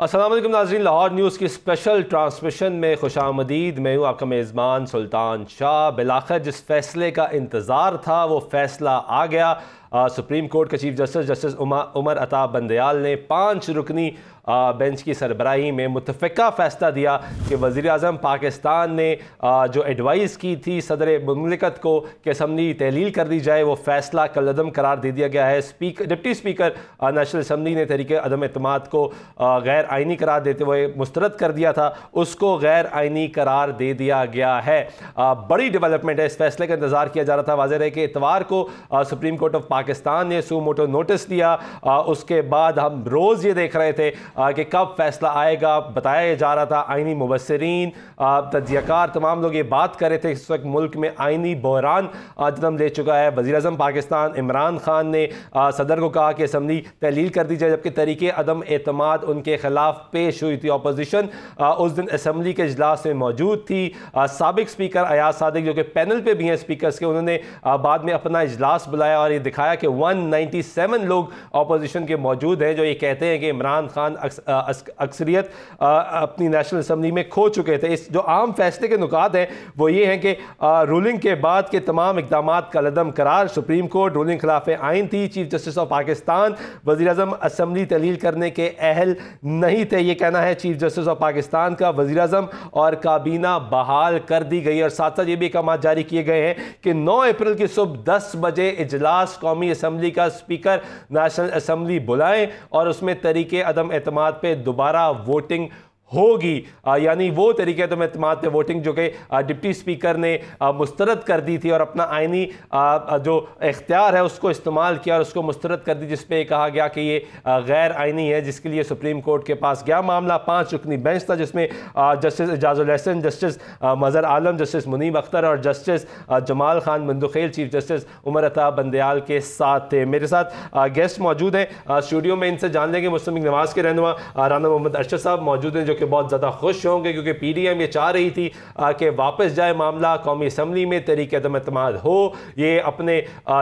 अस्सलाम वालेकुम नाज़रीन, लाहौर न्यूज़ की स्पेशल ट्रांसमिशन में खुशामदीद। मैं हूँ आपका मेज़बान सुल्तान शाह। बिलाखिर जिस फैसले का इंतज़ार था वो फ़ैसला आ गया। सुप्रीम कोर्ट के चीफ जस्टिस उमर अता बंदयाल ने 5 रुकनी बेंच की सरबराही में मुतफ़िका फ़ैसला दिया कि वज़ीर-ए-आज़म पाकिस्तान ने जो एडवाइस की थी सदर मुमलिकत को कि असम्बली तहलील कर दी जाए, वो फ़ैसला कलअदम करार दे दिया गया है। डिप्टी स्पीकर नेशनल असम्बली ने तहरीक अदम एतमाद को गैर आइनी करार देते हुए मुस्तरद कर दिया था, उसको गैर आइनी करार दे दिया गया है। बड़ी डेवलपमेंट है, इस फैसले का इंतज़ार किया जा रहा था। वाज़ेह है कि इतवार को सुप्रीम कोर्ट ऑफ पाकिस्तान ने सू मोटो नोटिस दिया। उसके बाद हम रोज़ ये देख रहे थे कि कब फैसला आएगा। बताया जा रहा था आइनी मुबस्सिरीन, तज्ज़ियाकार, तमाम लोग ये बात कर रहे थे इस वक्त मुल्क में आइनी बहरान जन्म ले चुका है। वज़ीर-ए-आज़म पाकिस्तान इमरान खान ने सदर को कहा कि असम्बली तहलील कर दी जाए, जबकि तहरीके अदम एतमाद उनके खिलाफ पेश हुई थी। अपोजिशन उस दिन असम्बली के इजलास में मौजूद थी। साबिक स्पीकर अयाज सादिक जो कि पैनल पे भी हैं स्पीकर्स के, उन्होंने बाद में अपना इजलास बुलाया और ये दिखाया कि 197 लोग अपोजिशन के मौजूद हैं जो ये कहते हैं कि इमरान खान अक्सरियत अपनी नेशनल असम्बली में खो चुके थे। इस जो आम फैसले के नुकात हैं वो ये हैं कि रूलिंग के बाद के तमाम इकदाम कलअदम करार। सुप्रीम कोर्ट रूलिंग खिलाफ आइन थी। चीफ जस्टिस ऑफ पाकिस्तान वज़ीर-ए-आज़म असम्बली तहलील करने के अहल नहीं थे, ये कहना है चीफ जस्टिस ऑफ पाकिस्तान का। वज़ीर-ए-आज़म और काबीना बहाल कर दी गई और साथ साथ ये भी अहकाम जारी किए गए हैं कि 9 अप्रैल की सुबह 10 बजे इजलास कौमी असम्बली का स्पीकर नेशनल असम्बली बुलाएं और उसमें तरीके अदम एतमाद पे दोबारा वोटिंग होगी। यानी वो तरीके अदम एतमाद पे वोटिंग जो कि डिप्टी स्पीकर ने मुस्तरद कर दी थी और अपना आइनी जो इख्तियार है उसको इस्तेमाल किया और उसको मुस्तरद कर दी, जिस पे कहा गया कि ये गैर आइनी है, जिसके लिए सुप्रीम कोर्ट के पास गया मामला। 5 रुकनी बेंच था जिसमें justice Ijazul Hasan, justice Mazhar Alam, justice Munib Akhtar और justice Jamal Khan Mandokhail chief justice Umar Ata Bandial के साथ थे। मेरे साथ गेस्ट मौजूद हैं स्टूडियो में, इनसे जान लेंगे। मुस्लिम लीग नवाज के रहनुमा राना मोहम्मद अरशद साहब मौजूद हैं जो कि बहुत ज़्यादा खुश होंगे क्योंकि PDM ये चाह रही थी कि वापस जाए मामला कौमी असम्बली में, तहरीक अदम एतमाद हो, ये अपने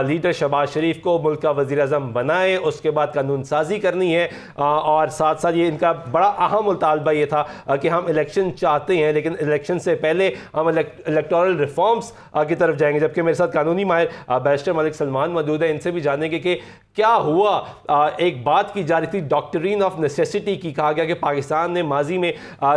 लीडर शहबाज शरीफ को मुल्क का वज़ीर-ए-आज़म बनाए, उसके बाद कानून साजी करनी है। और साथ साथ ये इनका बड़ा अहम मुतालबा ये था कि हम इलेक्शन चाहते हैं लेकिन इलेक्शन से पहले हम इलेक्टोरल रिफॉर्म्स की तरफ जाएंगे। जबकि मेरे साथ कानूनी माहिर बैरिस्टर मलिक सलमान मौजूद है, इनसे भी जानेंगे कि क्या हुआ। एक बात की जा रही थी डॉक्ट्रिन ऑफ नेसेसिटी की, कहा गया कि पाकिस्तान ने माजी में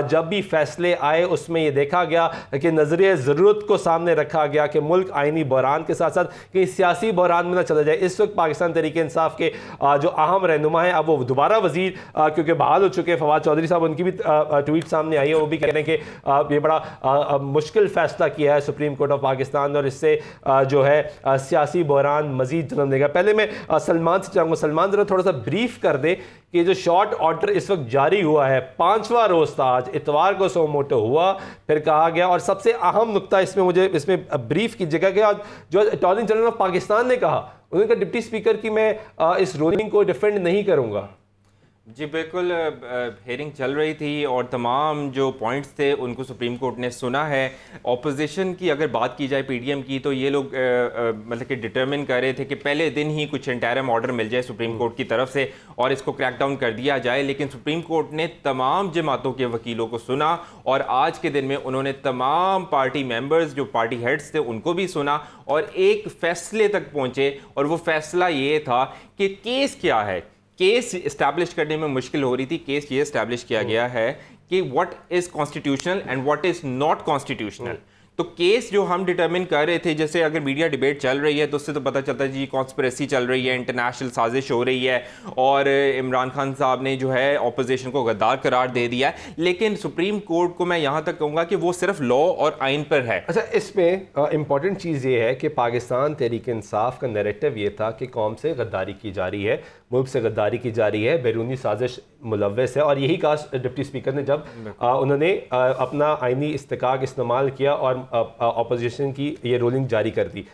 जब भी फैसले आए उसमें यह देखा गया कि नजरिए ज़रूरत को सामने रखा गया कि मुल्क आइनी बहरान के साथ साथ कहीं सियासी बहरान में न चला जाए। इस वक्त पाकिस्तान तहरीक इंसाफ के जो अहम रहनुमा है, अब वो दोबारा वजीर क्योंकि बहाल हो चुके हैं, फवाद चौधरी साहब, उनकी भी ट्वीट सामने आई है, वो भी कह रहे हैं कि ये बड़ा मुश्किल फैसला किया है सुप्रीम कोर्ट ऑफ पाकिस्तान और इससे जो है सियासी बहरान मजीद जन्म देगा। पहले मैं सलमान से चाहूँगा, सलमान ज़रा थोड़ा सा ब्रीफ कर दे कि जो शॉर्ट ऑर्डर इस वक्त जारी हुआ है, 5वां रोज़ था आज, इतवार को सो मोटो हुआ, फिर कहा गया, और सबसे अहम नुक्ता इसमें मुझे इसमें ब्रीफ की जगह गया जो अटॉर्नी जनरल ऑफ पाकिस्तान ने कहा, उन्होंने कहा डिप्टी स्पीकर की मैं इस रूलिंग को डिफेंड नहीं करूँगा। जी बिल्कुल, हेयरिंग चल रही थी और तमाम जो पॉइंट्स थे उनको सुप्रीम कोर्ट ने सुना है। ऑपोजिशन की अगर बात की जाए PDM की, तो ये लोग मतलब कि डिटर्मिन कर रहे थे कि पहले दिन ही कुछ इंटरिम ऑर्डर मिल जाए सुप्रीम कोर्ट की तरफ से और इसको क्रैकडाउन कर दिया जाए, लेकिन सुप्रीम कोर्ट ने तमाम जमातों के वकीलों को सुना और आज के दिन में उन्होंने तमाम पार्टी मेंबर्स जो पार्टी हेड्स थे उनको भी सुना और एक फैसले तक पहुँचे। और वो फैसला ये था कि केस क्या है। केस इस्टेब्लिश करने में मुश्किल हो रही थी। केस ये इस्टेब्लिश किया गया है कि what is constitutional and what is not constitutional. तो केस जो हम डिटरमिन कर रहे थे, जैसे अगर मीडिया डिबेट चल रही है तो उससे तो पता चलता है जी कॉन्स्पिरेसी चल रही है, इंटरनेशनल साजिश हो रही है और इमरान खान साहब ने जो है ऑपोजिशन को गद्दार करार दे दिया है। लेकिन सुप्रीम कोर्ट को मैं यहाँ तक कहूँगा कि वो सिर्फ लॉ और आइन पर है। अच्छा, इसमें इंपॉर्टेंट चीज़ ये है कि पाकिस्तान तहरीक इंसाफ का नैरेटिव ये था कि कौम से गद्दारी की जा रही है, मुल्क से गद्दारी की जा रही है, बैरूनी साजिश मुलव्वस है, और यही कहा डिप्टी स्पीकर ने जब उन्होंने अपना आइनी इस्तिकाक इस्तेमाल किया और अपोजिशन की ये रूलिंग जारी कर दी।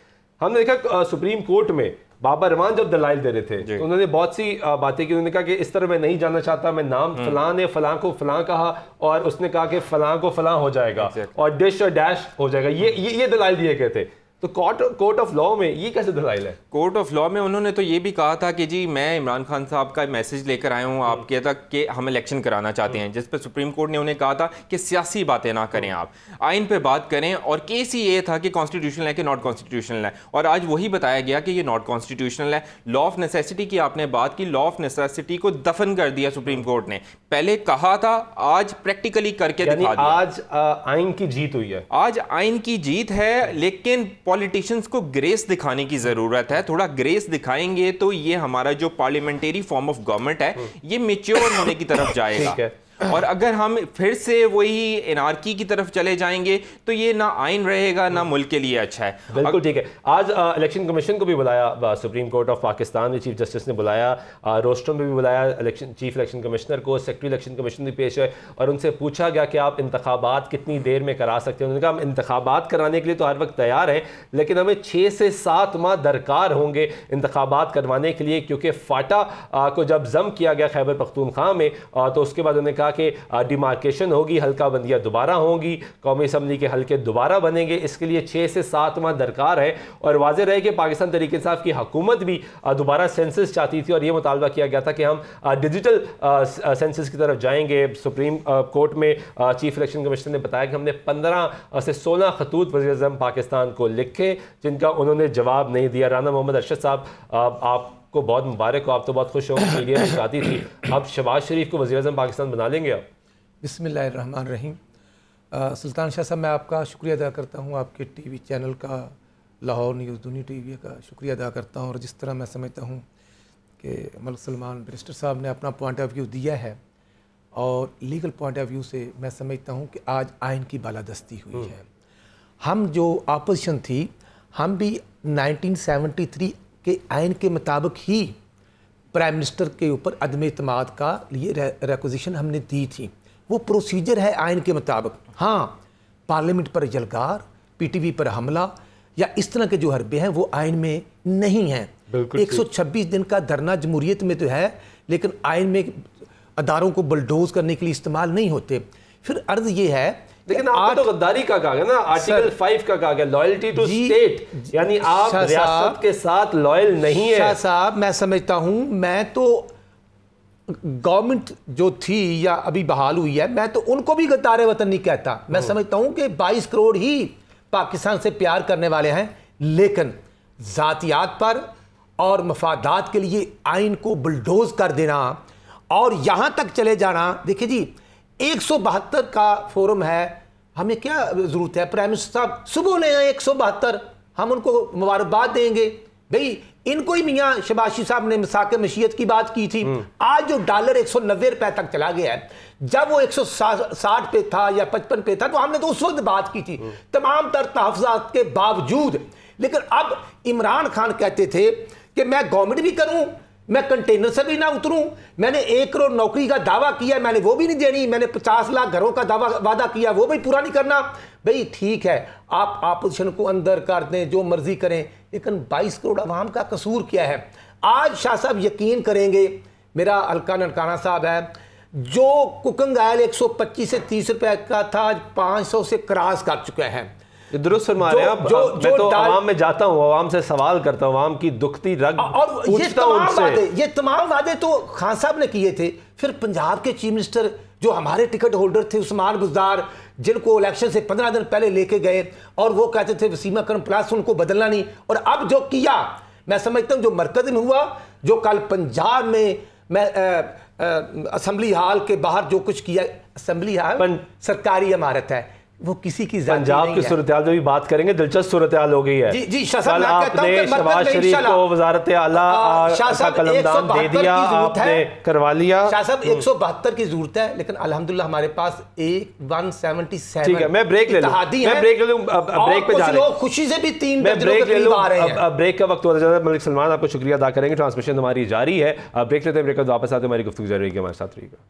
हमने देखा सुप्रीम कोर्ट में बाबर रवान जब दलाइल दे रहे थे तो उन्होंने बहुत सी बातें की। उन्होंने कहा कि इस तरह मैं नहीं जानना चाहता, मैं नाम फलां ने फलां को फलां कहा और उसने कहा कि फलां को फलां हो जाएगा और डिश और डैश हो जाएगा, ये दलाइल दिए गए थे। तो कोर्ट ऑफ लॉ में ये कैसे दलाइल है? कोर्ट ऑफ लॉ में उन्होंने तो ये भी कहा था कि जी मैं इमरान खान साहब का मैसेज लेकर आया हूँ आपके तक कि हम इलेक्शन कराना चाहते हैं, जिस पर सुप्रीम कोर्ट ने उन्हें कहा था कि सियासी बातें ना करें, आप आइन पे बात करें, और केस ही ये था कि कॉन्स्टिट्यूशनल है कि नॉट कॉन्स्टिट्यूशनल है, और आज वही बताया गया कि ये नॉट कॉन्स्टिट्यूशनल है। लॉ ऑफ नेसेसिटी की आपने बात की, लॉ ऑफ नेसेसिटी को दफन कर दिया सुप्रीम कोर्ट ने, पहले कहा था आज प्रैक्टिकली करके दिखा दिया। आज आइन की जीत हुई है, आज आइन की जीत है, लेकिन पॉलिटिशियंस को ग्रेस दिखाने की जरूरत है। थोड़ा ग्रेस दिखाएंगे तो ये हमारा जो पार्लियामेंट्री फॉर्म ऑफ गवर्नमेंट है ये मैच्योर होने की तरफ जाएगा। और अगर हम फिर से वही एनार्की की तरफ चले जाएंगे तो ये ना आइन रहेगा ना मुल्क के लिए अच्छा है। बिल्कुल ठीक है। आज इलेक्शन कमीशन को भी बुलाया, सुप्रीम कोर्ट ऑफ पाकिस्तान में चीफ जस्टिस ने बुलाया, रोस्टरम में भी बुलाया, चीफ इलेक्शन कमिश्नर को, सेक्रेटरी इलेक्शन कमीशन भी पेश है, और उनसे पूछा गया कि आप इंतखाबात कितनी देर में करा सकते हैं। उन्होंने कहा हम इंतखाबात कराने के लिए तो हर वक्त तैयार हैं, लेकिन हमें 6 से 7 माह दरकार होंगे इंतखाबात करवाने के लिए, क्योंकि फाटा को जब जम किया गया खैबर पख्तूनख्वा में तो उसके बाद उन्होंने कहा कि डिमार्केशन होगी, हल्का बंदियां दोबारा होंगी, कौमी असम्बली के हल्के दोबारा बनेंगे, इसके लिए 6 से 7 माह दरकार है। और वाज़ेह रहे कि पाकिस्तान तहरीक इंसाफ की हुकूमत भी दोबारा सेंसस चाहती थी, और ये मुतालबा किया गया था कि हम डिजिटल सेंसस की तरफ जाएंगे। सुप्रीम कोर्ट में चीफ इलेक्शन कमिश्नर ने बताया कि हमने 15 से 16 खतूत वज़ीर-ए-आज़म पाकिस्तान को लिखे, जिनका उन्होंने जवाब नहीं दिया। राना मोहम्मद अरशद साहब, आपको बहुत मुबारक हो, आप तो बहुत खुश हो, मीडिया में शादी थी, अब शहबाज शरीफ को वज़ीर-ए-आज़म पाकिस्तान बना लेंगे आप? बिस्मिल्लाहिर्रहमानिर्रहीम। सुल्तान शाह साहब, मैं आपका शुक्रिया अदा करता हूँ, आपके टीवी चैनल का, लाहौर न्यूज़ दुनिया टीवी का शुक्रिया अदा करता हूँ। और जिस तरह मैं समझता हूँ कि मलिक सलमान बैरिस्टर साहब ने अपना पॉइंट ऑफ व्यू दिया है, और लीगल पॉइंट ऑफ व्यू से मैं समझता हूँ कि आज आइन की बालादस्ती हुई है। हम जो अपोजिशन थी, हम भी 1973 के आइन के मुताबिक ही प्राइम मिनिस्टर के ऊपर अदम एतमाद का लिए रिक्वेजिशन हमने दी थी। वो प्रोसीजर है आइन के मुताबिक। हाँ, पार्लियामेंट पर जलगार, पीटीवी पर हमला या इस तरह के जो हरबे हैं वो आइन में नहीं हैं। 126 दिन का धरना जमहूरियत में तो है, लेकिन आइन में अदारों को बुलडोज करने के लिए इस्तेमाल नहीं होते। फिर अर्ज ये है, लेकिन आपने तो गद्दारी का कहा गया ना, आर्टिकल 5 का कहा गया, लॉयल्टी टू स्टेट, यानी आप रियासत के साथ लॉयल नहीं है। शाह साहब, मैं समझता हूं, मैं तो गवर्नमेंट जो थी या अभी बहाल हुई है, मैं तो उनको भी गद्दारे वतन नहीं कहता। मैं समझता हूं कि 22 करोड़ ही पाकिस्तान से प्यार करने वाले हैं, लेकिन जातियात पर और मफादात के लिए आइन को बुलडोज कर देना और यहां तक चले जाना। देखिए जी, 172 का फोरम है, हमें क्या जरूरत है? प्राइम मिनिस्टर साहब सुबह ले आए 172, हम उनको मुबारकबाद देंगे। भाई, इनको ही मियाँ शबाशी साहब ने मिसाक मशीयत की बात की थी। आज जो डॉलर 190 रुपए तक चला गया है, जब वो 160 पे था या 55 पे था तो हमने तो उस वक्त बात की थी, तमाम तर तहफ़्ज़ात के बावजूद। लेकिन अब इमरान खान कहते थे कि मैं गवर्नमेंट भी करूं, मैं कंटेनर से भी ना उतरूं, मैंने 1 करोड़ नौकरी का दावा किया, मैंने वो भी नहीं देनी, मैंने 50 लाख घरों का दावा वादा किया, वो भी पूरा नहीं करना। भाई ठीक है, आप अपोजिशन को अंदर कर दें, जो मर्जी करें, लेकिन 22 करोड़ अवाम का कसूर क्या है? आज शाह साहब यकीन करेंगे, मेरा हल्का ननकाना साहब है, जो कुकिंग ऑयल 125 से 30 रुपए का था, आज 500 से क्रॉस कर चुका है। दुरुस्त फरमा रहे हैं आप। मैं तो आवाम में जाता हूँ, आवाम से सवाल करता हूँ, आवाम की दुखती रग और ये तमाम वादे तो खान साहब ने किए थे। फिर पंजाब के चीफ मिनिस्टर जो हमारे टिकट होल्डर थे, उस्मान बुज़दार, जिनको इलेक्शन से 15 दिन पहले लेके गए और वो कहते थे वसीम अकरम प्लस उनको बदलना नहीं, और अब जो किया, मैं समझता हूँ जो मरकज में हुआ, जो कल पंजाब में मैं असम्बली हाल के बाहर जो कुछ किया, असम्बली हाल सरकारी इमारत है, वो किसी की पंजाब की सूरत-ए-हाल में भी बात करेंगे, दिलचस्प सूरत-ए-हाल हो गई है। जी, कल आपने शहबाज शरीफ को वजारत आला का कलमदान दे दिया, आपने करवा लिया। शाह साहब 172 की जरूरत है, लेकिन अल्हम्दुलिल्लाह हमारे पास 177। ठीक है, मैं ब्रेक ले लूं, ब्रेक पे जा रहे हैं, खुशी से भी 3 ब्रेक ले लूं। अब ब्रेक का वक्त हो रहा है। मलिक सलमान, आपको शुक्रिया अदा करेंगे, ट्रांसमिशन हमारी जारी है। ब्रेक लेते हैं, ब्रेक का वापस आते हमारी गुफ्तगू जारी रहेगी, हमारे साथ रहिएगा।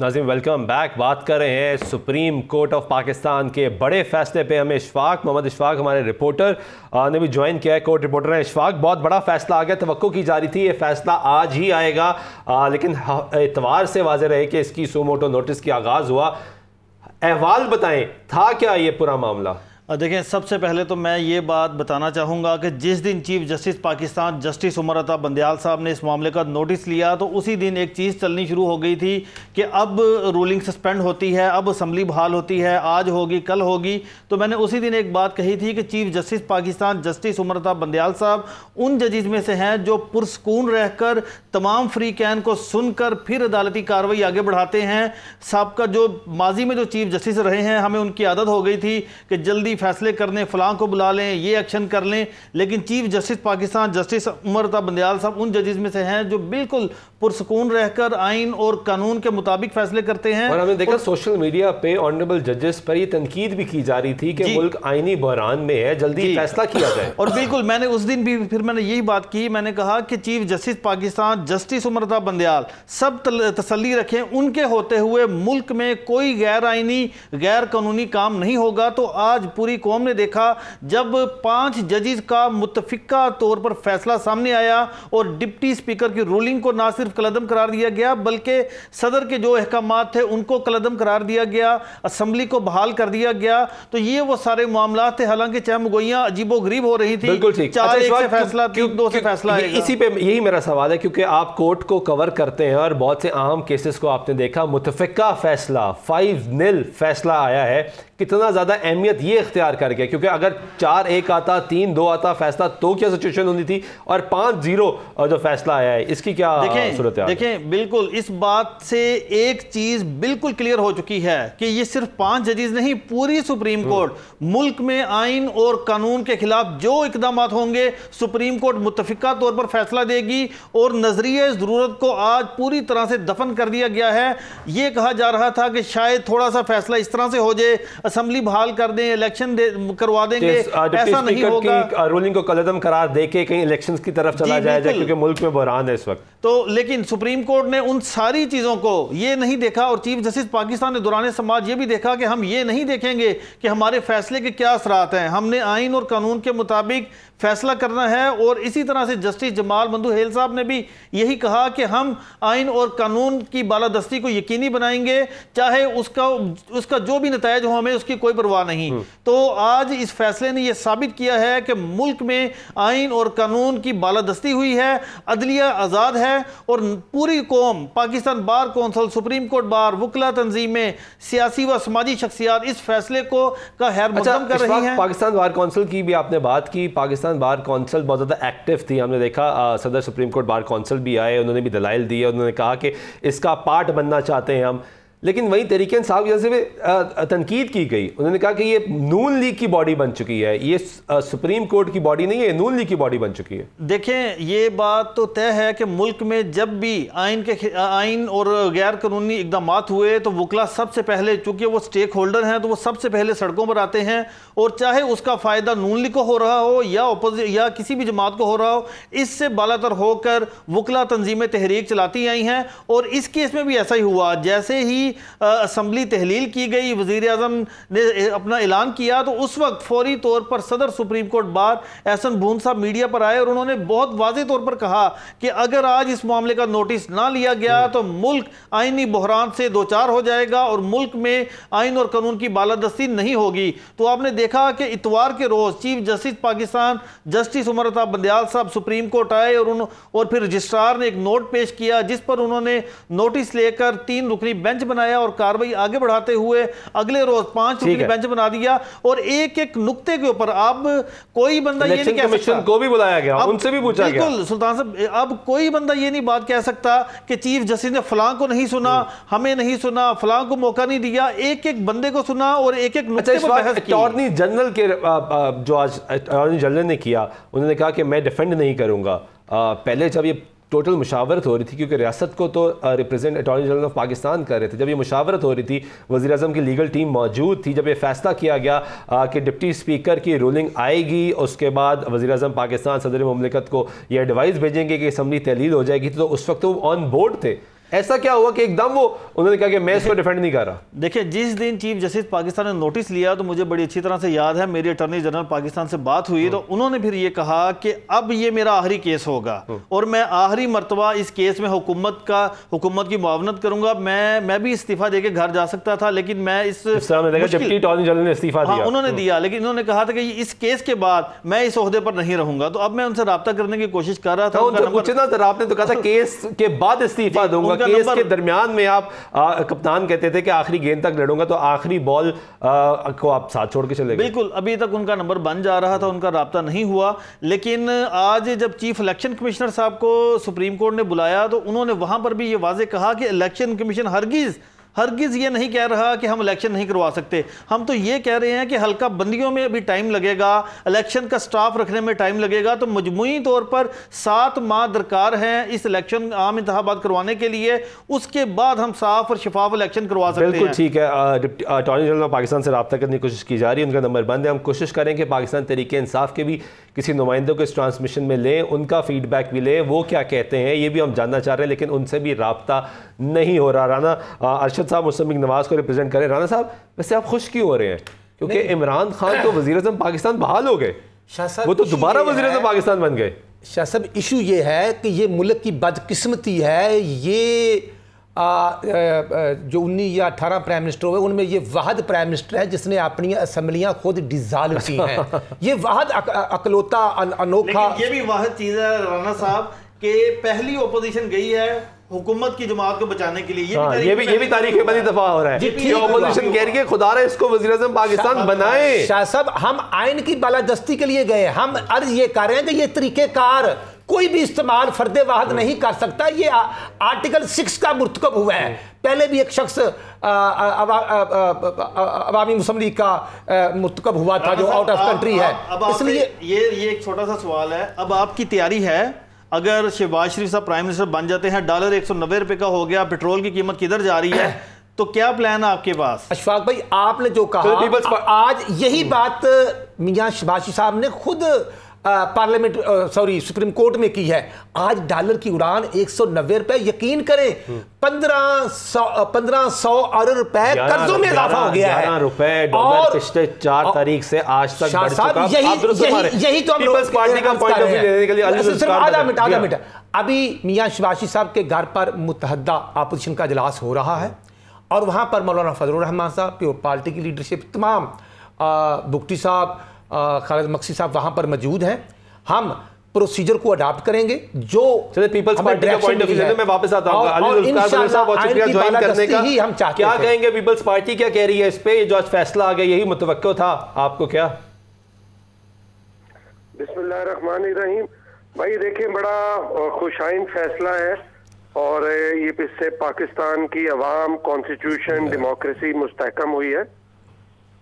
नाज़रीन वेलकम बैक। बात कर रहे हैं सुप्रीम कोर्ट ऑफ पाकिस्तान के बड़े फैसले पे। हमें इशफाक मोहम्मद इशफाक हमारे रिपोर्टर ने भी ज्वाइन किया है, कोर्ट रिपोर्टर हैं। इशफाक, बहुत बड़ा फैसला आ गया, तवक्को की जा रही थी ये फैसला आज ही आएगा, लेकिन इतवार से वाज़ेह रहे कि इसकी सो मोटो नोटिस की आगाज़ हुआ। अहवाल बताएं, था क्या ये पूरा मामला? देखें, सबसे पहले तो मैं ये बात बताना चाहूँगा कि जिस दिन chief justice Pakistan justice Umar Ata Bandial साहब ने इस मामले का नोटिस लिया तो उसी दिन एक चीज़ चलनी शुरू हो गई थी कि अब रूलिंग सस्पेंड होती है, अब असम्बली बहाल होती है, आज होगी कल होगी। तो मैंने उसी दिन एक बात कही थी कि chief justice Pakistan justice Umar Ata Bandial साहब उन जजेस में से हैं जो पुरसकून रहकर तमाम फ्री कैन को सुनकर फिर अदालती कार्रवाई आगे बढ़ाते हैं। सबका जो माजी में जो चीफ जस्टिस रहे हैं, हमें उनकी आदत हो गई थी कि जल्दी फैसले करने, फलां को बुला लें, ये एक्शन कर लें, लेकिन chief justice Pakistan justice Umar Ata Bandial साहब उन जजेस में से हैं जो बिल्कुल पुरसकून रहकर आइन और कानून के मुताबिक फैसले करते हैं। और हमने देखा सोशल मीडिया पे ऑनरेबल जजेस पर ये तनकीद भी की जा रही थी कि मुल्क आईनी बहरान में है, जल्दी फैसला किया जाए। और बिल्कुल मैंने उस दिन भी फिर मैंने यही बात की, मैंने कहा कि chief justice Pakistan justice Umar Ata Bandial सब तसल्ली रखें, उनके होते हुए मुल्क में कोई गैर आईनी गैर कानूनी काम नहीं होगा। तो आज पूरी कौम ने देखा जब 5 जजेस का मुत्तफिका तौर पर फैसला सामने आया और डिप्टी स्पीकर की रूलिंग को ना सिर्फ कलअदम करार दिया गया बल्कि सदर के जो अहकामात थे उनको कलअदम करार दिया गया, असेंबली को बहाल कर दिया गया। तो ये वो सारे मामला थे, हालांकि चहमगोइयां अजीबोगरीब हो रही थी। बिल्कुल ठीक। 4-1 से फैसला, 3-2 से फैसला आएगा। इसी पे यही मेरा सवाल है, क्योंकि आप कोर्ट को कवर करते हैं और बहुत से अहम केसेस को आपने देखा। मुत्तफिका फैसला 5-0 फैसला आया है, कितना ज्यादा अहमियत ये इख्तियार कर गया, क्योंकि अगर 4-1 आता, 3-2 आता फैसला तो क्या सिचुएशन होनी थी, और 5-0 जो फैसला आया है इसकी क्या सूरत है? देखें, बिल्कुल इस बात से एक चीज बिल्कुल क्लियर हो चुकी है कि ये सिर्फ 5 जजेस नहीं, पूरी सुप्रीम कोर्ट मुल्क में आइन और कानून के खिलाफ जो इकदाम होंगे सुप्रीम कोर्ट मुत्तफिका तौर पर फैसला देगी। और नजरिए जरूरत को आज पूरी तरह से दफन कर दिया गया है। यह कहा जा रहा था कि शायद थोड़ा सा फैसला इस तरह से हो जाए, असेंबली बहाल कर दें, इलेक्शन करवा देंगे, ऐसा नहीं होगा। रूलिंग को कलअदम करार देके कहीं इलेक्शंस की तरफ चला जाएगा, क्योंकि मुल्क में बहरान है इस वक्त। तो लेकिन सुप्रीम कोर्ट ने उन सारी चीजों को ये नहीं देखा, और चीफ जस्टिस पाकिस्तान ने दौरान समाज ये भी देखा कि हम ये नहीं देखेंगे कि हमारे फैसले के क्या असरात हैं, हमने आइन और कानून के मुताबिक फैसला करना है। और इसी तरह से जस्टिस जमाल बंधु हेल साहब ने भी यही कहा कि हम आइन और कानून की बालादस्ती को यकीनी बनाएंगे, चाहे उसका जो भी नतायज हो, हमें उसकी कोई परवाह नहीं। तो आज इस फैसले ने यह साबित किया है कि मुल्क में आइन और कानून की बालादस्ती हुई है, अदलिया आज़ाद है, और पूरी कौम, Pakistan bar council, supreme court bar, वकला तंजीमें, सियासी व समाजी शख्सियात इस फैसले को का खैर मकदम कर रही हैं। पाकिस्तान बार कौंसिल की भी आपने बात की, पाकिस्तान बार कौंसिल बहुत ज़्यादा एक्टिव थी। हमने देखा सदर सुप्रीम कोर्ट बार कौंसिल भी आए, उन्होंने भी दलाइल दिए, उन्होंने कहा कि इसका पार्ट बनना चाहते हैं हम। लेकिन वहीं तहरीक इंसाफ की तरफ से तनकीद की गई, उन्होंने कहा कि ये नून लीग की बॉडी बन चुकी है, ये सुप्रीम कोर्ट की बॉडी नहीं है, नून लीग की बॉडी बन चुकी है। देखें, ये बात तो तय है कि मुल्क में जब भी आइन और गैर कानूनी इकदाम हुए तो वकला सबसे पहले, चूंकि वो स्टेक होल्डर हैं, तो वो सबसे पहले सड़कों पर आते हैं। और चाहे उसका फ़ायदा नून लीग को हो रहा हो या किसी भी जमात को हो रहा हो, इससे बालातर होकर वकला तंजीमें तहरीक चलाती आई हैं। और इस केस में भी ऐसा ही हुआ। जैसे ही असेंबली तहलील की गई, वज़ीर आज़म ने अपना ऐलान किया, तो उस वक्त फौरी तौर पर सदर सुप्रीम कोर्ट बार एहसन बून साहब मीडिया पर आए और उन्होंने बहुत वाज़ेह तौर पर कहा कि अगर आज इस मामले का नोटिस ना लिया गया तो मुल्क आइनी बहरान से दो चार हो जाएगा और मुल्क में आइन और कानून की बालादस्ती नहीं होगी। तो आपने देखा कि इतवार के रोज़ chief justice Pakistan justice Umar Ata Bandial साहब सुप्रीम कोर्ट आए और फिर रजिस्ट्रार ने एक नोट पेश किया जिस पर उन्होंने नोटिस लेकर 3 रुकनी बेंच बनाया और कार्रवाई आगे बढ़ाते हुए अगले रोज 5 रुकनी बेंच बना दिया। और एक एक नुक्ते के ऊपर अब कोई बंदा ये नहीं कह सकता, को भी बुलाया गया, उनसे भी पूछा गया। बिल्कुल सुल्तान साहब, अब कोई बंदा ये नहीं बात कह सकता कि चीफ जस्टिस ने फलां को नहीं सुना, हमें नहीं सुना, फलां को मौका नहीं दिया। एक एक बंदे को सुना और एक एक नुक्ते पर बहस की। अटॉर्नी जनरल के जो आज अटॉर्नी जनरल ने किया, उन्होंने कहा कि मैं डिफेंड नहीं करूंगा। पहले जब ये टोटल मुशावरत हो रही थी, क्योंकि रियासत को तो represent attorney general of Pakistan कर रहे थे, जब ये मुशावरत हो रही थी वज़ीर आज़म की लीगल टीम मौजूद थी, जब ये फैसला किया गया कि डिप्टी स्पीकर की रूलिंग आएगी, उसके बाद वज़ीर आज़म पाकिस्तान सदर मुमलिकत को ये एडवाइस भेजेंगे कि असम्बली तहलील हो जाएगी, तो उस वक्त वो ऑन बोर्ड थे। ऐसा क्या हुआ कि एकदम वो उन्होंने कहा कि मैं इसको डिफेंड नहीं कर रहा? देखिए, जिस दिन चीफ जस्टिस पाकिस्तान ने नोटिस लिया तो मुझे बड़ी अच्छी तरह से याद है, मेरी अटॉर्नी जनरल पाकिस्तान से बात हुई तो उन्होंने फिर ये कहा कि अब ये मेरा आखिरी केस होगा और मैं आखिरी मरतबा इस केस में हुकूमत की मुआवनत करूंगा। मैं भी इस्तीफा देके घर जा सकता था, लेकिन मैं डिप्टी अटॉर्नी जनरल ने इस्तीफा दिया, उन्होंने दिया, लेकिन इन्होंने कहा था कि इस केस के बाद मैं इस ओहदे पर नहीं रहूंगा। तो अब मैं उनसे राब्ता करने की कोशिश कर रहा था। आपने तो कहा था केस के बाद इस्तीफा दूंगा, केस के दरमियान में आप कप्तान कहते थे कि आखिरी गेंद तक लड़ूंगा, तो आखिरी बॉल को आप साथ छोड़ के चले गए। बिल्कुल, अभी तक उनका नंबर बन जा रहा था, उनका राब्ता नहीं हुआ। लेकिन आज जब चीफ इलेक्शन कमिश्नर साहब को सुप्रीम कोर्ट ने बुलाया तो उन्होंने वहां पर भी ये वाजे कहा कि इलेक्शन कमीशन हरगिज ये नहीं कह रहा कि हम इलेक्शन नहीं करवा सकते। हम तो ये कह रहे हैं कि हल्का बंदियों में भी टाइम लगेगा, इलेक्शन का स्टाफ रखने में टाइम लगेगा, तो मजमूई तौर पर 7 माह दरकार हैं इस इलेक्शन आम इंतखाबात करवाने के लिए। उसके बाद हम साफ और शफाफ इलेक्शन करवा सकते हैं। बिल्कुल ठीक है। अटॉर्नी जनरल पाकिस्तान से रब्ता करने की कोशिश की जा रही है, उनका नंबर बंद है। हम कोशिश करें कि पाकिस्तान तहरीक इंसाफ के भी किसी नुमाइंदों को इस ट्रांसमिशन में लें, उनका फीडबैक भी लें, वो क्या कहते हैं ये भी हम जानना चाह रहे हैं, लेकिन उनसे भी रब्ता नहीं हो रहा। राना अरशद साहब मुस्तमिक नवाज को रिप्रेजेंट करें। राना साहब, वैसे आप खुश क्यों हो रहे हैं? क्योंकि इमरान खान तो वज़ीर-ए-आज़म पाकिस्तान बहाल हो गए, वो तो दोबारा वज़ीर-ए-आज़म पाकिस्तान बन गए। शाह साहब, इशू ये है कि ये मुल्क की बदकिस्मती है। ये जो 19 या 18 प्राइम मिनिस्टर हुए उनमें ये वाहद प्राइम मिनिस्टर है जिसने अपनी असम्बलियां खुद डिसॉल्व की हैं। ये वाहद अकलौता अनोखा, ये भी वाहद चीज़ है राना साहब कि पहली ओपोजिशन गई है हुकूमत की जमात को बचाने के लिए। ये भी तारीख में बड़ी दफा हो रहा है कि ओपोजिशन कह रही है खुदा रहा इसको वज़ीर-ए-आज़म पाकिस्तान बनाए। शाह साहब, हम आइन की बालादस्ती के लिए गए, हम अर्ज ये कर रहे हैं कि ये तरीकेकार कोई भी इस्तेमाल फर्दे वाहद नहीं कर सकता। ये आर्टिकल 6 का मुर्तकब हुआ है। पहले भी एक शख्स अवामी मुस्लिम लीग का मुर्तकब हुआ था जो आउट ऑफ कंट्री है। इसलिए ये एक छोटा सा सवाल है, अब आपकी तैयारी है अगर शहबाज शरीफ साहब प्राइम मिनिस्टर बन जाते हैं, डॉलर 190 रुपए का हो गया, पेट्रोल की कीमत किधर जा रही है, तो क्या प्लान है आपके पास? अशफाक भाई, आपने जो कहा आज यही बात मियां शहबाज शरीफ साहब ने खुद पार्लियामेंट सुप्रीम कोर्ट में की है। आज डॉलर की उड़ान 190 रुपए, यकीन करें 1500 अरब रुपए कर्जों में इजाफा हो गया है। रुपए डॉलर पिछले 4 तारीख से आज तक बढ़ चुका। यही तो हम पीपल्स पार्टी का पॉइंट ऑफ व्यू देने के लिए सिर्फ आधा मिनट अभी मियां शहबाज साहब के घर पर मुत्तहदा अपोजिशन का इजलास हो रहा है और वहां पर मौलाना फजलुर रहमान साहब, प्योर पार्टी की लीडरशिप, तमाम बुगटी साहब, खालिद मक्सी साहब वहां पर मौजूद हैं। हम प्रोसीजर को अडॉप्ट करेंगे जो पीपल्स पार्टी का पॉइंट ऑफ व्यू है। मैं वापस आता हूं, अली जुल्फकार साहब बहुत शुक्रिया ज्वाइन करने का। हम चाहते क्या कहेंगे पीपल्स पार्टी क्या कह रही है इस पे? जो आज फैसला आ गया यही मुतवक्को था आपको क्या? बिस्मिल्लाहिर्रहमानिर्रहीम। भाई देखिए, बड़ा खुशाइन फैसला है और ये इससे पाकिस्तान की अवाम, कॉन्स्टिट्यूशन, डेमोक्रेसी मुस्तहकम हुई है।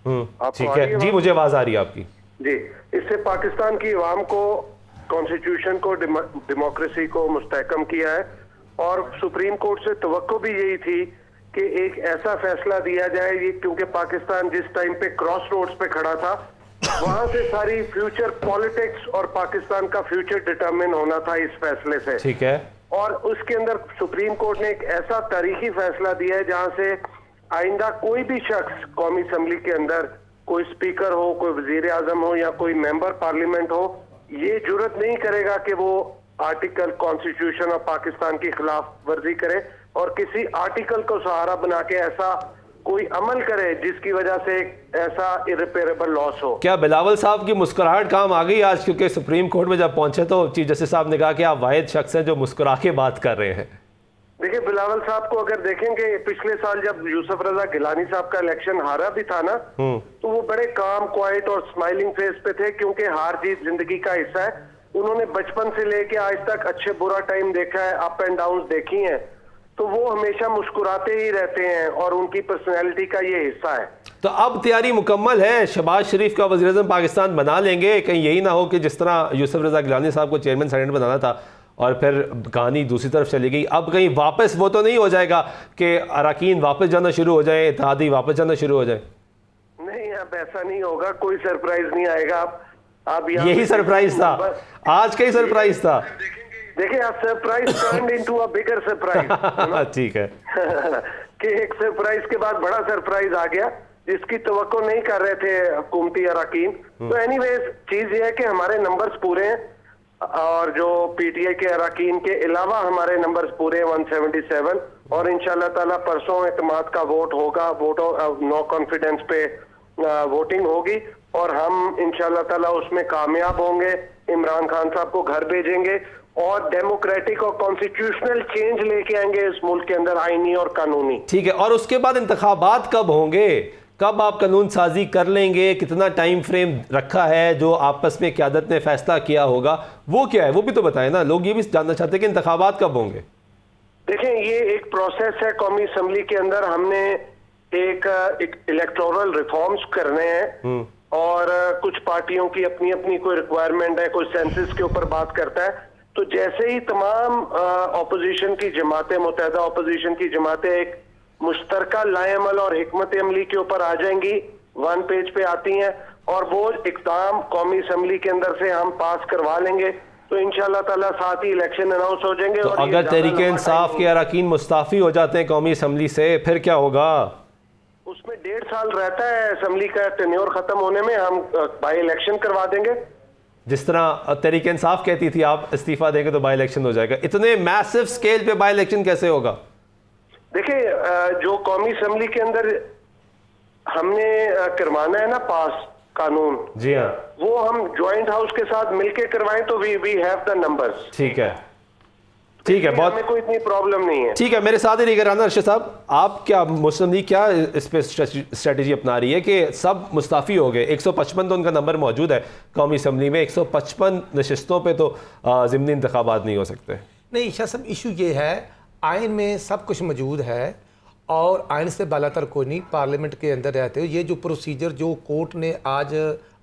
ठीक है जी, मुझे आवाज आ रही है आपकी जी। इससे पाकिस्तान की अवाम को, कॉन्स्टिट्यूशन को, डेमोक्रेसी को मुस्तहकम किया है और सुप्रीम कोर्ट से तवक्को भी यही थी कि एक ऐसा फैसला दिया जाए, ये क्योंकि पाकिस्तान जिस टाइम पे क्रॉस रोड्स पे खड़ा था वहां से सारी फ्यूचर पॉलिटिक्स और पाकिस्तान का फ्यूचर डिटरमिन होना था इस फैसले से। ठीक है। और उसके अंदर सुप्रीम कोर्ट ने एक ऐसा तारीखी फैसला दिया है जहां से आइंदा कोई भी शख्स कौमी असम्बली के अंदर, कोई स्पीकर हो, कोई वजीर आजम हो या कोई मेंबर पार्लियामेंट हो, ये जुर्रत नहीं करेगा कि वो आर्टिकल कॉन्स्टिट्यूशन ऑफ पाकिस्तान की खिलाफ वर्जी करे और किसी आर्टिकल को सहारा बना के ऐसा कोई अमल करे जिसकी वजह से ऐसा इरिपेरेबल लॉस हो। क्या बिलावल साहब की मुस्कुराहट काम आ गई आज? क्योंकि सुप्रीम कोर्ट में जब पहुंचे तो चीफ जस्टिस साहब ने कहा कि आप वाहिद शख्स हैं जो मुस्कुरा के बात कर रहे हैं। देखिए, बिलावल साहब को अगर देखेंगे, पिछले साल जब यूसुफ रजा गिलानी साहब का इलेक्शन हारा भी था ना, तो वो बड़े काम, क्वाइट और स्माइलिंग फेस पे थे क्योंकि हार जीत जिंदगी का हिस्सा है। उन्होंने बचपन से लेके आज तक अच्छे बुरा टाइम देखा है, अप एंड डाउन देखी हैं, तो वो हमेशा मुस्कुराते ही रहते हैं और उनकी पर्सनैलिटी का ये हिस्सा है। तो अब तैयारी मुकम्मल है, शहबाज शरीफ का वज़ीर-ए-आज़म पाकिस्तान बना लेंगे? कहीं यही ना हो कि जिस तरह यूसुफ रजा गिलानी साहब को चेयरमैन सेनेट बनाना था और फिर कहानी दूसरी तरफ चली गई, अब कहीं वापस वो तो नहीं हो जाएगा कि अरकान वापस जाना शुरू हो जाए, इत्तेहादी वापस जाना शुरू हो जाए? नहीं, अब ऐसा नहीं होगा, कोई सरप्राइज नहीं आएगा। अब यही सरप्राइज था, आज का ही सरप्राइज था। देखिए, surprise turned into a bigger surprise. ठीक है कि एक सरप्राइज के बाद बड़ा सरप्राइज आ गया जिसकी तवक्को नहीं कर रहे थे हुकूमती अरकान। तो एनीवेज चीज ये है कि हमारे नंबर्स पूरे हैं और जो पीटीआई के अरकान के अलावा हमारे नंबर्स पूरे हैं 177, और इंशाल्लाह ताला परसों एतमाद का वोट होगा, नो कॉन्फिडेंस पे वोटिंग होगी और हम इंशाल्लाह ताला उसमें कामयाब होंगे। इमरान खान साहब को घर भेजेंगे और डेमोक्रेटिक और कॉन्स्टिट्यूशनल चेंज लेके आएंगे इस मुल्क के अंदर, आईनी और कानूनी। ठीक है, और उसके बाद इंतखाबात कब होंगे? कब आप कानून साजी कर लेंगे? कितना टाइम फ्रेम रखा है जो आपस में क़यादत ने फैसला किया होगा, वो क्या है वो भी तो बताएं ना। लोग ये भी जानना चाहते हैं कि इंतखाबात कब होंगे। देखें, ये एक प्रोसेस है कौमी असम्बली के अंदर। हमने एक इलेक्टोरल रिफॉर्म्स करने हैं और कुछ पार्टियों की अपनी अपनी कोई रिक्वायरमेंट है, कोई सेंसस के ऊपर बात करता है। तो जैसे ही तमाम अपोजिशन की जमातें, मुत्तहदा अपोजिशन की जमातें एक मुश्तरका लाएअमल और हिकमत अमली के ऊपर आ जाएंगी, वन पेज पे आती हैं और वो इक़दाम कौमी असम्बली के अंदर से हम पास करवा लेंगे, तो इंशाल्लाह ताला साथ ही इलेक्शन अनाउंस हो जाएंगे। तो और अगर तहरीक इंसाफ के अरकान मुस्ताफी हो जाते हैं कौमी असम्बली से, फिर क्या होगा? उसमें 1.5 साल रहता है असम्बली का टेन्योर खत्म होने में, हम बाई इलेक्शन करवा देंगे। जिस तरह तहरीक इंसाफ कहती थी आप इस्तीफा देंगे तो बाई इलेक्शन हो जाएगा, इतने मैसिव स्केल पे बाई इलेक्शन कैसे होगा? देखिए, जो कौमी असम्बली के अंदर हमने करवाना है ना पास कानून, जी हाँ, वो हम ज्वाइंट हाउस के साथ मिलके करवाएं तो वी हैव द नंबर्स। ठीक है, ठीक है, बहुत कोई इतनी प्रॉब्लम नहीं है। ठीक है, मेरे साथ ही रहिएगा राना अरशद साहब। आप क्या मुस्लिम लीग क्या इस पे स्ट्रेटजी अपना रही है कि सब मुस्ताफी हो गए? 155 तो उनका नंबर मौजूद है कौमी असम्बली में, 155 नशिस्तों पे तो ज़िमनी इंतखाबात नहीं हो सकते। नहीं शाह साहब, इशू ये है आइन में सब कुछ मौजूद है और आइन से बालातर कोई नहीं। पार्लियामेंट के अंदर रहते हो, ये जो प्रोसीजर जो कोर्ट ने आज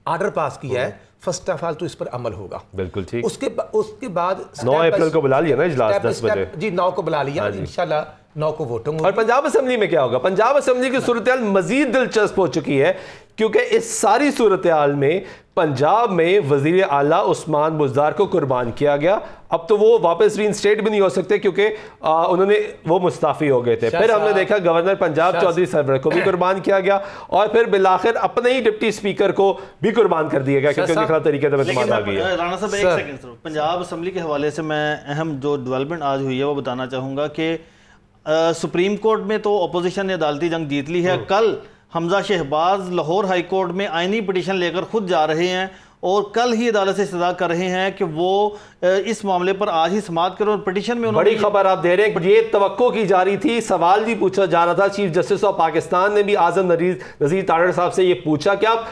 आर्डर पास किया है, फर्स्ट ऑफ ऑल तो इस पर अमल होगा। बिल्कुल ठीक। उसके बाद 9 अप्रैल को बुला लिया ना इजलास 10 बजे। जी 9 को बुला लिया, इंशाल्लाह 9 को वोट होंगे। और पंजाब असम्बली में क्या होगा? पंजाब असम्बली की सूरत हाल मजीद दिलचस्प हो चुकी है क्योंकि इस सारी सूरत हाल में पंजाब में वजीर आला उस्मान बुज़दार को कुर्बान किया गया। अब तो वो वापस रीइंस्टेट भी नहीं हो सकते क्योंकि उन्होंने वो मुस्ताफ़ी हो गए थे। फिर हमने देखा गवर्नर पंजाब चौधरी सरवर को भी कुर्बान किया गया और फिर बिलाखिर अपने ही डिप्टी स्पीकर को भी कुर्बान कर दिया गया क्योंकि उनके खिलाफ तरीके से एतमाद आ गई है। राणा साहब एक सेकंड, पंजाब असम्बली के हवाले से मैं अहम जो डेवलपमेंट आज हुई है वो बताना चाहूँगा कि सुप्रीम कोर्ट में तो अपोजिशन ने अदालती जंग जीत ली है। कल हमजा शहबाज लाहौर हाई कोर्ट में आईनी पिटीशन लेकर खुद जा रहे हैं और कल ही अदालत से इस्तदा कर रहे हैं कि वो इस मामले पर आज ही समाअत करें और पिटीशन में बड़ी खबर आप दे रहे हैं। ये तवक्को की जा रही थी, सवाल भी पूछा जा रहा था। चीफ जस्टिस ऑफ पाकिस्तान ने भी आजम नज़ीर तारड़ साहब से ये पूछा कि आप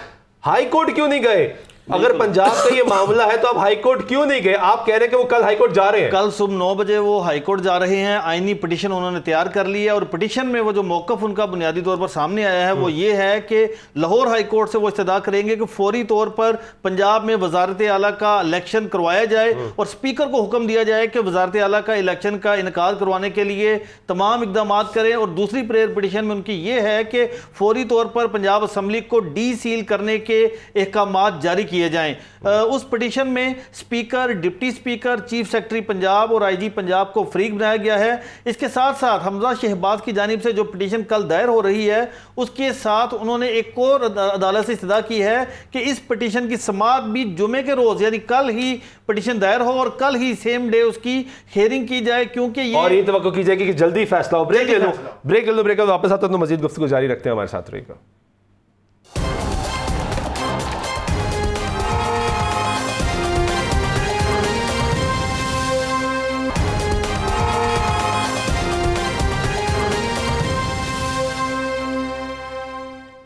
हाई कोर्ट क्यों नहीं गए? अगर पंजाब का ये मामला है तो आप हाई कोर्ट क्यों नहीं गए? आप कह रहे हैं कि वो कल हाई कोर्ट जा रहे हैं। कल सुबह 9 बजे वो हाई कोर्ट जा रहे हैं। आईनी पिटीशन उन्होंने तैयार कर ली है और पिटीशन में वो जो मौकफ उनका बुनियादी तौर पर सामने आया है वो ये है कि लाहौर हाई कोर्ट से वो इस्तदा करेंगे कि फौरी तौर पर पंजाब में वजारत आला का इलेक्शन करवाया जाए और स्पीकर को हुक्म दिया जाए कि वजारत आला का इलेक्शन का इनकार करवाने के लिए तमाम इकदाम करें। और दूसरी प्रेयर पिटीशन में उनकी ये है कि फौरी तौर पर पंजाब असम्बली को डी सील करने के अहकामात जारी किए जाएं। उस पिटीशन में speaker, deputy speaker, chief secretary Punjab और आईजी पंजाब को फरीक बनाया गया है। इसके साथ साथ हमजा शहबाज की जानिब से जो पिटीशन कल दायर हो रही है उसके साथ उन्होंने एक और अदालत से इस्तदा की है कि इस पिटीशन की समाअत भी जुमे के रोज यानी कल ही पिटीशन दायर हो और कल ही सेम डे उसकी हियरिंग की जाए क्योंकि ये तवक्को की जाएगी कि जल्दी फैसला हो। ब्रेक ले लो, वापस आता तो मजीद गुफ्तगू जारी रखते हैं। हमारे साथ रहेगा।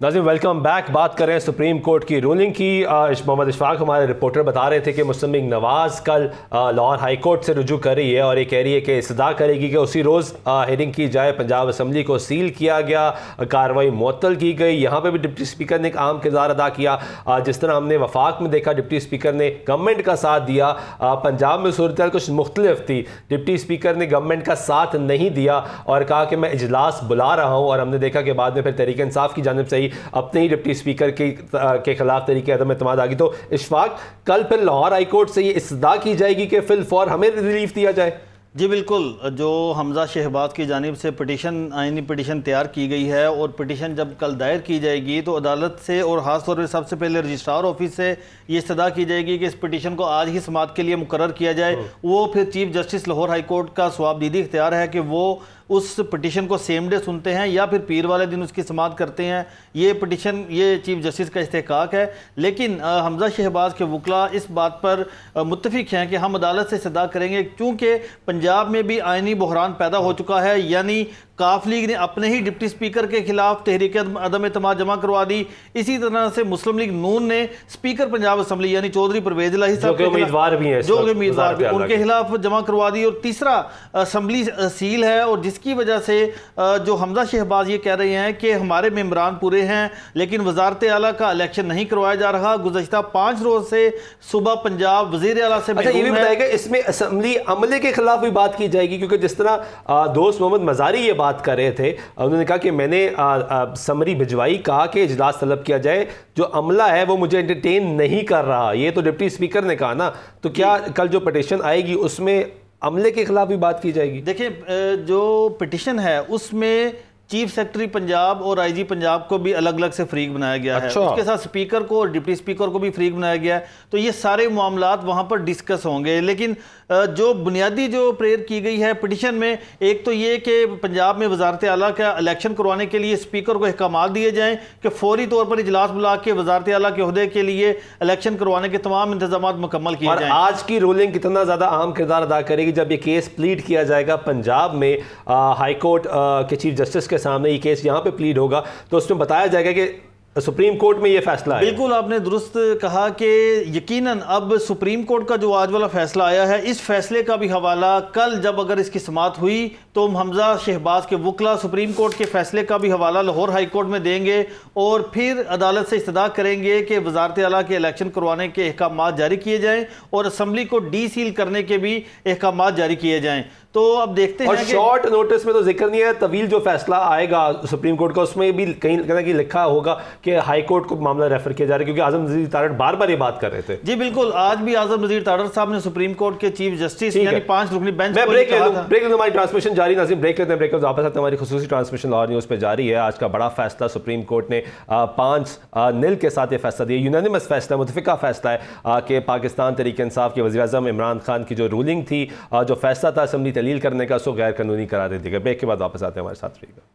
नाज़रीन वेलकम बैक। बात कर रहे हैं सुप्रीम कोर्ट की रूलिंग की। मोहम्मद इशफाक हमारे रिपोर्टर बता रहे थे कि मुस्लिम लीग नवाज़ कल लाहौर हाई कोर्ट से रुजू कर रही है और ये कह रही है कि इस्तदा करेगी कि उसी रोज़ हियरिंग की जाए। पंजाब असम्बली को सील किया गया, कार्रवाई मुअत्तल की गई। यहाँ पर भी डिप्टी स्पीकर ने एक अहम किरदार अदा किया। जिस तरह हमने वफाक में देखा डिप्टी स्पीकर ने गवर्नमेंट का साथ दिया, पंजाब में सूरत हाल कुछ मुख्तलिफ थी। डिप्टी स्पीकर ने गवर्नमेंट का साथ नहीं दिया और कहा कि मैं इजलास बुला रहा हूँ और हमने देखा कि बाद में फिर तहरीक इंसाफ की जानिब से जाएगी, अपने ही डिप्टी स्पीकर के खिलाफ तरीके अदम एतमाद आ गई, तो इशफाक कल फिर लाहौर हाई कोर्ट से ये इस्तदा की जाएगी कि फिल फॉर हमें रिलीफ दिया जाए? जी बिल्कुल, जो हमजा शहबाज की जानिब से पिटीशन, आइनी पिटीशन तैयार की गई है और पिटीशन जब कल दायर की जाएगी तो अदालत से और ख़ास तौर पर सबसे पहले रजिस्ट्रार ऑफिस से ये इस्तदा की जाएगी कि इस पिटीशन को आज ही समाअत के लिए मुकर्रर किया जाए। वो फिर chief justice Lahore high court का सवाबदीदी इख्तियार है कि वो उस पिटीशन को सेम डे सुनते हैं या फिर पीर वाले दिन उसकी समाअत करते हैं। ये पिटीशन, ये चीफ जस्टिस का इस्तेहकाक है। लेकिन हमजा शहबाज के वकला इस बात पर मुत्तफिक हैं कि हम अदालत से इस्तदा करेंगे, क्योंकि पंजाब में भी आइनी बहरान पैदा हो चुका है। यानी काफ लीग ने अपने ही डिप्टी स्पीकर के खिलाफ तहरीक अदम एतमाद जमा करवा दी। इसी तरह से मुस्लिम लीग नून ने स्पीकर पंजाब असम्बली यानी चौधरी परवेज इलाही साहब के उम्मीदवार भी हैं, जो उम्मीदवार भी उनके खिलाफ जमा करवा दी। और तीसरा असम्बली सील है, और जिसकी वजह से जो हमजा शहबाज ये कह रहे हैं कि हमारे मेम्बरान पूरे हैं लेकिन वजारत आला का इलेक्शन नहीं करवाया जा रहा। गुज़श्ता 5 रोज से सुबह पंजाब वजीर आला से अच्छा, ये भी बताएगा इसमें असम्बली अमले के खिलाफ भी बात की जाएगी? क्योंकि जिस तरह दोस्त मोहम्मद मजारी ये बात कर रहे थे, उन्होंने कहा कि मैंने समरी भिजवाई, कहा कि इजलास तलब किया जाए, जो अमला है वो मुझे एंटरटेन नहीं कर रहा। ये तो डिप्टी स्पीकर ने कहा ना, तो क्या कल जो पिटीशन आएगी उसमें अमले के खिलाफ भी बात की जाएगी? देखिए, जो पिटीशन है उसमें चीफ सेक्रेटरी पंजाब और आईजी पंजाब को भी अलग अलग से फ्रीक बनाया गया है। उसके साथ स्पीकर को और डिप्टी स्पीकर को भी फ्रीक बनाया गया है। तो ये सारे मामलात वहाँ पर डिस्कस होंगे। लेकिन जो बुनियादी जो प्रेयर की गई है पिटीशन में, एक तो ये कि पंजाब में वजारत आला का इलेक्शन करवाने के लिए स्पीकर को अहकामात दिए जाएँ कि फौरी तौर पर इजलास बुला के वजारत आला के ओहदे के लिए इलेक्शन करवाने के तमाम इंतजाम मुकम्मल किए जाएँ। आज की रूलिंग कितना ज़्यादा अहम किरदार अदा करेगी जब ये केस प्लीड किया जाएगा पंजाब में हाई कोर्ट के चीफ जस्टिस के सामने ये केस यहाँ पे प्लीड होगा, तो उसमें बताया जाएगा कि सुप्रीम कोर्ट में ये फैसला है। बिल्कुल आपने दुरुस्त कहा कि यकीनन अब सुप्रीम कोर्ट का जो आज वाला फैसला आया है, इस फैसले का भी हवाला कल जब अगर इसकी समाअत हुई तो हमजा शहबाज के वकला सुप्रीम कोर्ट के फैसले का भी हवाला लाहौर हाई कोर्ट में देंगे और फिर अदालत से इस्तदा करेंगे कि वजारत आला के इलेक्शन करवाने के अहकामात जारी किए जाएँ और असम्बली को डी सील करने के भी अहकामात जारी किए जाएँ। तो अब देखते हैं। और शॉर्ट नोटिस में तो जिक्र नहीं है, तवील जो फैसला आएगा सुप्रीम कोर्ट का उसमें भी कहीं ना कहीं लिखा होगा कि हाई कोर्ट को मामला रेफर किया जा रहा है, क्योंकि आजम नज़ीर तारड़ बार बार ये बात कर रहे थे। जी बिल्कुल, आज भी आजम नज़ीर तारड़ साहब ने सुप्रीम कोर्ट के चीफ जस्टिस यानी 5 रुकनी बेंच में ब्रेक ले हमारी ट्रांसमिशन जारी, नाज़रीन ब्रेक लेते हैं, ब्रेक वापस आते हैं। हमारी खुसूसी ट्रांसमिशन लाहौर न्यूज़ पे जारी है। आज का बड़ा फैसला सुप्रीम कोर्ट ने 5-0 के साथ ये फैसला दिया, यूनानिमस फैसला, मुतफिका फैसला है कि पाकिस्तान तहरीक इंसाफ के वज़ीर आज़म इमरान खान की जो रूलिंग थी, जो फैसला था असम्बली तहलील करने का, सो गैर कानूनी करार दे दिया गया। ब्रेक के बाद वापस आते हैं, हमारे साथ रहिएगा।